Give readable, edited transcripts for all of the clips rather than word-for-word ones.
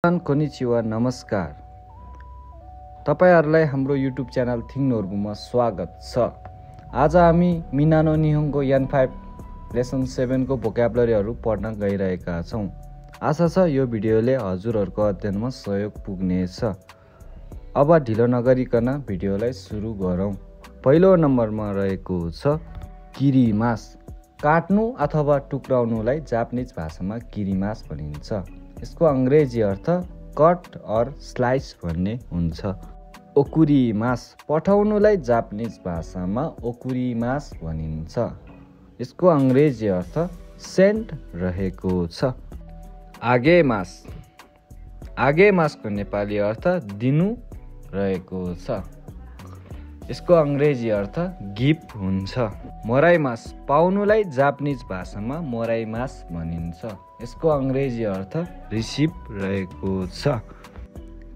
Konnichiwa नमस्कार। तपाईहरुलाई हाम्रो युट्युब च्यानल थिङ नोर्बुमा स्वागत छ। आज हामी मिनानो निहोंगो N5 लेसन 7 को भोक्याबुलरीहरु पढ्न गइरहेका छौं। आशा छ यो भिडियोले हजुरहरुको अध्ययनमा सहयोग पुग्नेछ। अब ढिलो नगरिकन भिडियोलाई सुरु गरौं। पहिलो नम्बरमा रहेको छ किरिमास। काट्नु अथवा टुक्राउनुलाई जापानिज भाषामा किरिमास भनिन्छ। यसको अंग्रेजी अर्थ कट और स्लाइस भन्ने हुन्छ। ओकुरिमास। पठाउनुलाई जापानिज भाषामा ओकुरिमास भनिन्छ। यसको अंग्रेजी अर्थ सेन्ड रहेको छ। आगेमास। आगेमासको नेपाली अर्थ दिनु रहेको छ। यसको अंग्रेजी अर्थ गिफ्ट हुन्छ। मोराइमास। पाउनुलाई जापानिज भाषामा मोराइमास भनिन्छ। यसको अंग्रेजी अर्थ रिसिभ रहेको छ।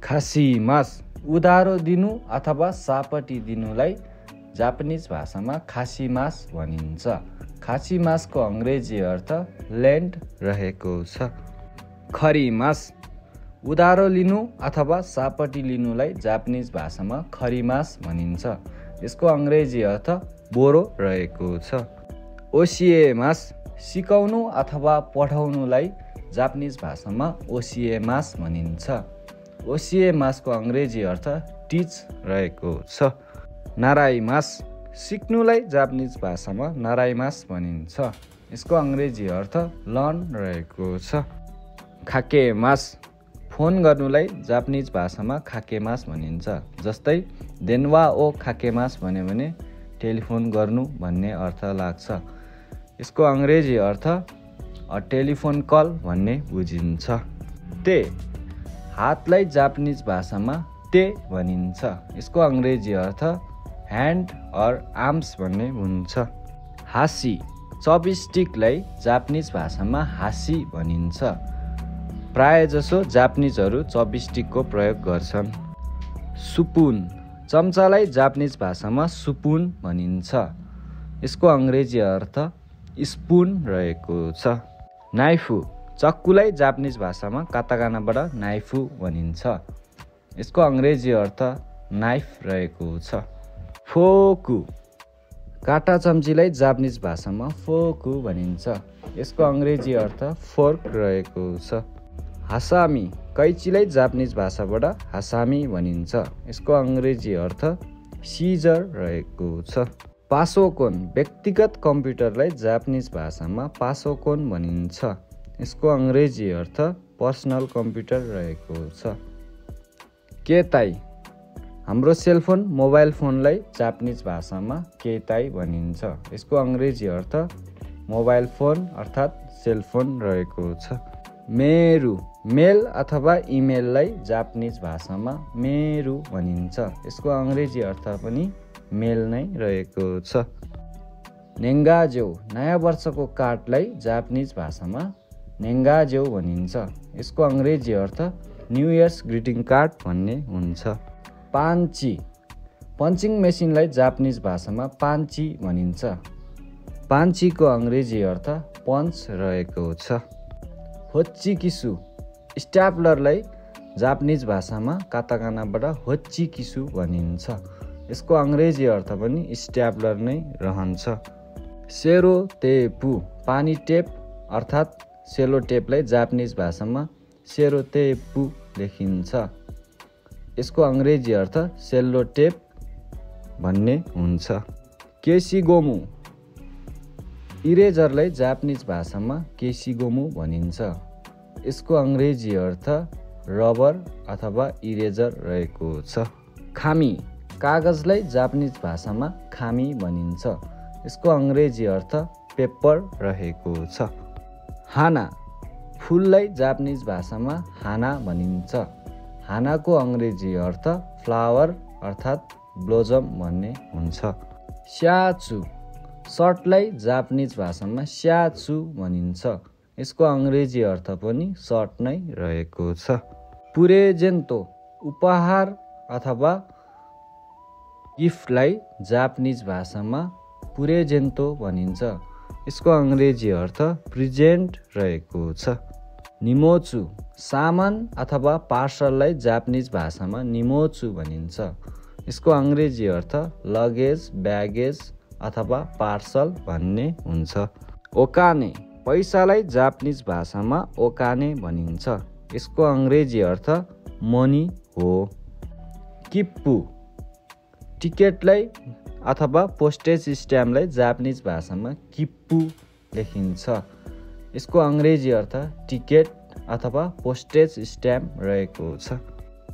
खासीमास। उधारो दिनु अथवा सापटी दिनुलाई जापानिज भाषामा खासीमास भनिन्छ। खासीमासको अंग्रेजी अर्थ लेन्ड रहेको छ। खरीमास। उधारो लिनु अथवा सापटी लिनुलाई जापानिज भाषामा खरीमास भनिन्छ। यसको अंग्रेजी अर्थ बोरो रहेको छ। ओसिएमास। सिकाउनु अथवा पढाउनुलाई जापानिज भाषामा ओसिएमास भनिन्छ। ओसिएमासको अंग्रेजी अर्थ टिच रहेको छ। नाराइमास। सिक्नुलाई जापानिज भाषामा नाराइमास भनिन्छ। यसको अंग्रेजी अर्थ लर्न रहेको छ। खाकेमास। फोन गर्नुलाई जापानिज भाषामा खाकेमास भनिन्छ। जस्तै देनवा ओ खाकेमास भन्यो भने टेलिफोन गर्नु भन्ने अर्थ लाग्छ। यसको अंग्रेजी अर्थ टेलिफोन कल भन्ने बुझिन्छ। ते। हातलाई जापानिज भाषामा ते भनिन्छ। यसको अंग्रेजी अर्थ ह्यान्ड और आर्म्स भन्ने हुन्छ। हासी। चपस्टिकलाई जापानिज भाषामा हासी भनिन्छ। प्राय जसो जापानिजहरु चपस्टिकको प्रयोग गर्छन्। सुपुन। चम्चालाई जापानिज भाषामा सुपुन भनिन्छ। यसको अंग्रेजी अर्थ स्पुन रहेको छ। नाइफु। चक्कुलाई जापानिज भाषामा काताकानाबाट नाइफु भनिन्छ। यसको अंग्रेजी अर्थ नाइफ रहेको छ। फोकु। काटा चम्चीलाई जापानिज भाषामा फोकु भनिन्छ। यसको अंग्रेजी अर्थ फोर्क रहेको छ। हासामी। कैचीलाई जापानिज भाषाबाट हासामी भनिन्छ। यसको अंग्रेजी अर्थ सिजर रहेको छ। पासोकोन। व्यक्तिगत कम्प्युटरलाई जापानिज भाषामा पासोकोन भनिन्छ। यसको अंग्रेजी अर्थ पर्सनल कम्प्युटर रहेको छ। केताई। हाम्रो सेलफोन मोबाइल फोनलाई जापानिज भाषामा केताई भनिन्छ। यसको अंग्रेजी अर्थ मोबाइल फोन अर्थात् सेलफोन रहेको छ। मेरु। मेल अथवा इमेललाई जापानिज भाषामा मेरु भनिन्छ। यसको अंग्रेजी अर्थ पनि मेल नै रहेको छ। नेङ्गाज्यौ। नयाँ वर्षको कार्डलाई जापानिज भाषामा नेङ्गाज्यौ भनिन्छ। यसको अंग्रेजी अर्थ न्यू इयर्स ग्रिटिङ कार्ड भन्ने हुन्छ। पान्ची। पञ्चिङ मेसिनलाई जापानिज भाषामा पान्ची भनिन्छ। पान्चीको अंग्रेजी अर्थ पञ्च रहेको छ। होच्चिकिसु। स्ट्याप्लरलाई जापानिज भाषामा काताकानाबाट होच्चिकिसु भनिन्छ। यसको अंग्रेजी अर्थ पनि स्ट्याप्लर नै रहन्छ। सेरो तेपु। पानी टेप अर्थात् सेलो टेपलाई जापानिज भाषामा सेरो तेपु लेखिन्छ। यसको अंग्रेजी अर्थ सेलो टेप भन्ने हुन्छ। केसिगोमु। इरेजरलाई जापानिज भाषामा केसिगोमु भनिन्छ। यसको अंग्रेजी अर्थ रबर अथवा इरेजर रहेको छ। खामी। कागजलाई जापानिज भाषामा खामी भनिन्छ। यसको अंग्रेजी अर्थ पेपर रहेको छ। हाना। फूललाई जापानिज भाषामा हाना भनिन्छ। हानाको अंग्रेजी अर्थ फ्लावर अर्थात् ब्लोजम भन्ने हुन्छ। स्याचु। सर्टलाई जापानिज भाषामा स्याचु भनिन्छ। यसको अंग्रेजी अर्थ पनि सर्ट नै रहेको छ। पुरेजेन्तो। उपहार अथवा गिफ्टलाई जापानिज भाषामा पुरेजेन्तो भनिन्छ। यसको अंग्रेजी अर्थ प्रेजेन्ट रहेको छ। निमोचु सामान अथवा पार्सललाई जापानिज भाषामा निमोचु भनिन्छ। यसको अङ्ग्रेजी अर्थ लगेज, ब्यागेज अथवा पार्सल भन्ने हुन्छ। ओकाने पैसालाई जापानिज भाषामा ओकाने भनिन्छ। यसको अङ्ग्रेजी अर्थ मनी हो। किप्पु टिकटलाई अथवा पोस्टेज स्ट्याम्पलाई जापानिज भाषामा किप्पु लेखिन्छ। यसको अङ्ग्रेजी अर्थ टिकट अथवा पोस्टेज स्ट्याम्प रहेको छ।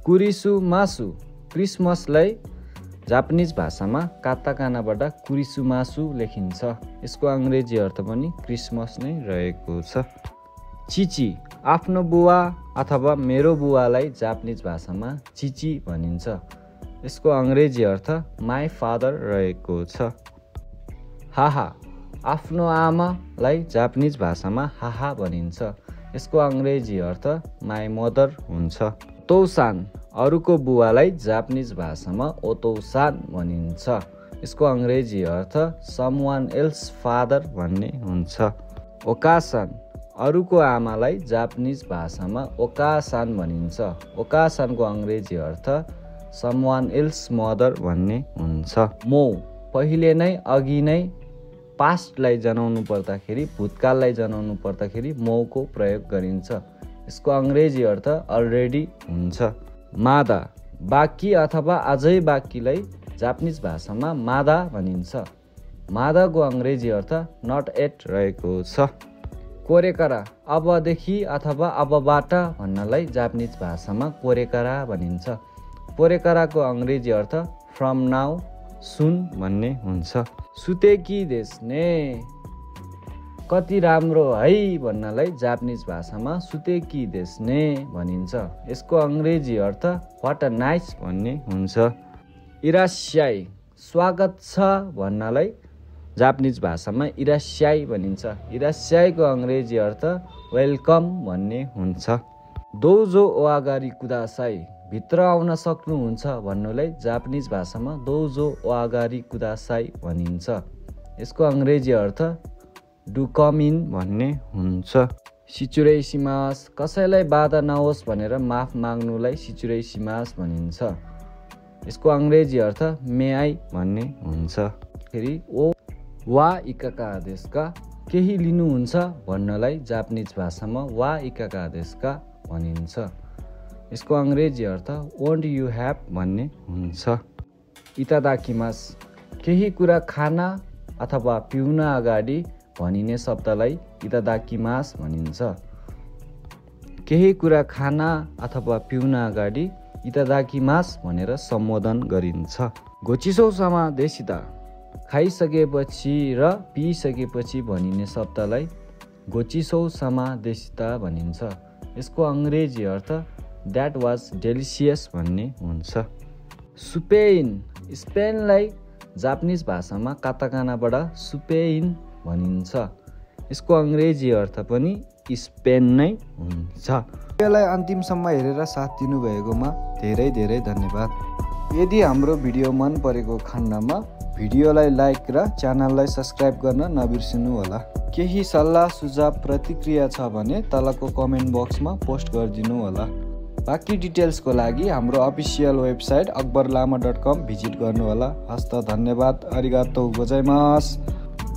कुरिसुमासु क्रिसमसलाई जापानिज भाषामा काताकानाबाट कुरिसुमासु लेखिन्छ। यसको अङ्ग्रेजी अर्थ पनि क्रिसमस नै रहेको छ। चिची आफ्नो बुवा अथवा मेरो बुवालाई जापानिज भाषामा चिची भनिन्छ। यसको अङ्ग्रेजी अर्थ माई फादर रहेको छ। हाहा आफ्नो आमालाई जापानिज भाषामा हाहा भनिन्छ। यसको अङ्ग्रेजी अर्थ माई मदर हुन्छ। ओतोसान अरूको बुवालाई जापानिज भाषामा ओतोसान भनिन्छ। यसको अङ्ग्रेजी अर्थ समवान एल्स फादर भन्ने हुन्छ। ओकासान अरूको आमालाई जापानिज भाषामा ओकासान भनिन्छ। ओकासानको अङ्ग्रेजी अर्थ समवान एल्स मदर भन्ने हुन्छ। मो पहिले नै अघि नै पास्टलाई जनाउनु पर्दाखेरि भूतकाललाई जनाउनु पर्दाखेरि मौको प्रयोग गरिन्छ। यसको अङ्ग्रेजी अर्थ अलरेडी हुन्छ। मादा बाँकी अथवा अझै बाँकीलाई जापानिज भाषामा मादा भनिन्छ। मादाको अङ्ग्रेजी अर्थ नट एट रहेको छ। कोरेकरा अबदेखि अथवा अबबाट भन्नलाई जापानिज भाषामा कोरेकरा भनिन्छ। कोरेकराको अङ्ग्रेजी अर्थ फ्रम नाउ सुन भन्ने हुन्छ। सुतेकी देस्ने कति राम्रो है भन्नलाई जापानिज भाषामा सुतेकी देस्ने भनिन्छ। यसको अङ्ग्रेजी अर्थ व्हाट अ नाइस भन्ने हुन्छ। इरास्याई स्वागत छ भन्नलाई जापानिज भाषामा इरास्याई भनिन्छ। इरास्याईको अङ्ग्रेजी अर्थ वेलकम भन्ने हुन्छ। दोजो ओआगारी कुदासाई भित्र आउन सक्नुहुन्छ भन्नुलाई जापानिज भाषामा दोजो ओआगारी कुदासाई भनिन्छ। यसको अङ्ग्रेजी अर्थ डु कम इन भन्ने हुन्छ। सिचुरेसिमास कसैलाई बाधा नहोस् भनेर माफ माग्नुलाई सिचुरेसिमास भनिन्छ। यसको अङ्ग्रेजी अर्थ मे आई भन्ने हुन्छ। फेरि ओ वा इकाका देशका केही लिनुहुन्छ भन्नलाई जापानिज भाषामा वा इकाका देशका भनिन्छ। यसको अङ्ग्रेजी अर्थ वोन्ट यु ह्याभ भन्ने हुन्छ। इतादाकिमास केही कुरा खान अथवा पिउन अगाडि भनिने शब्दलाई इतादाकिमास भनिन्छ। केही कुरा खान अथवा पिउन अगाडि इतादाकिमास भनेर सम्बोधन गरिन्छ। गोचिसौसमा देशिता खाइसकेपछि र पिइसकेपछि भनिने शब्दलाई गोचिसौसमा देशिता भनिन्छ। यसको अङ्ग्रेजी अर्थ द्याट वाज डेलिसियस भन्ने हुन्छ। सुपेइन स्पेनलाई जापानिज भाषामा काताकानाबाट सुपेइन भनिन्छ। यसको अङ्ग्रेजी अर्थ पनि स्पेन नै हुन्छ। भिडियोलाई अन्तिमसम्म हेरेर साथ दिनुभएकोमा धेरै धेरै धन्यवाद। यदि हाम्रो भिडियो मन परेको खण्डमा भिडियोलाई लाइक र च्यानललाई सब्सक्राइब गर्न नबिर्सिनु होला। केही सल्लाह सुझाव प्रतिक्रिया छ भने तलको कमेन्ट बक्समा पोस्ट गरिदिनु होला। बाँकी डिटेल्सको लागि हाम्रो अफिसियल वेबसाइट akbarlama.com भिजिट गर्नुहोला। हस्त धन्यवाद। अरिगातो गोजाइमास।